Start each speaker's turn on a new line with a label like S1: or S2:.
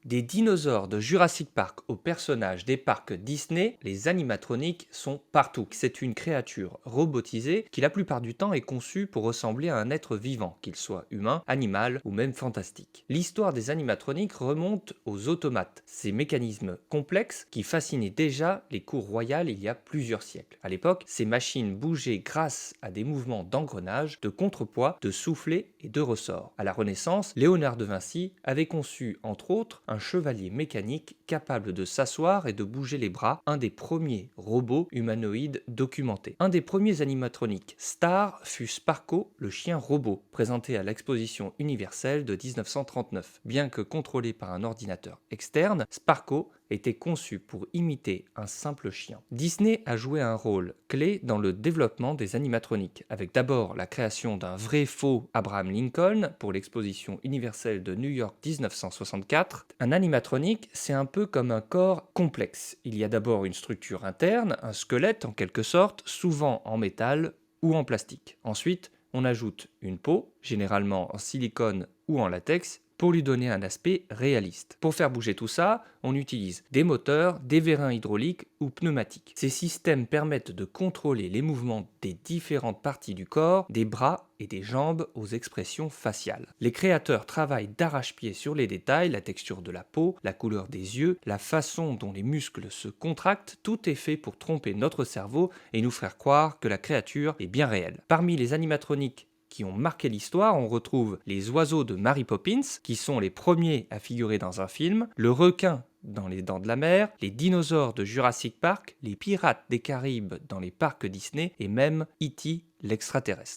S1: Des dinosaures de Jurassic Park aux personnages des parcs Disney, les animatroniques sont partout. C'est une créature robotisée qui la plupart du temps est conçue pour ressembler à un être vivant, qu'il soit humain, animal ou même fantastique. L'histoire des animatroniques remonte aux automates, ces mécanismes complexes qui fascinaient déjà les cours royales il y a plusieurs siècles. À l'époque, ces machines bougeaient grâce à des mouvements d'engrenage, de contrepoids, de soufflets et de ressorts. À la Renaissance, Léonard de Vinci avait conçu entre autres un chevalier mécanique capable de s'asseoir et de bouger les bras, un des premiers robots humanoïdes documentés. Un des premiers animatroniques stars fut Sparko, le chien robot, présenté à l'exposition universelle de 1939. Bien que contrôlé par un ordinateur externe, Sparko était conçu pour imiter un simple chien. Disney a joué un rôle clé dans le développement des animatroniques, avec d'abord la création d'un vrai faux Abraham Lincoln pour l'exposition universelle de New York 1964. Un animatronique, c'est un peu comme un corps complexe. Il y a d'abord une structure interne, un squelette en quelque sorte, souvent en métal ou en plastique. Ensuite, on ajoute une peau, généralement en silicone ou en latex, pour lui donner un aspect réaliste. Pour faire bouger tout ça, on utilise des moteurs, des vérins hydrauliques ou pneumatiques. Ces systèmes permettent de contrôler les mouvements des différentes parties du corps, des bras et des jambes aux expressions faciales. Les créateurs travaillent d'arrache-pied sur les détails, la texture de la peau, la couleur des yeux, la façon dont les muscles se contractent, tout est fait pour tromper notre cerveau et nous faire croire que la créature est bien réelle. Parmi les animatroniques qui ont marqué l'histoire, on retrouve les oiseaux de Mary Poppins, qui sont les premiers à figurer dans un film, le requin dans Les Dents de la Mer, les dinosaures de Jurassic Park, les pirates des Caraïbes dans les parcs Disney et même E.T. l'extraterrestre.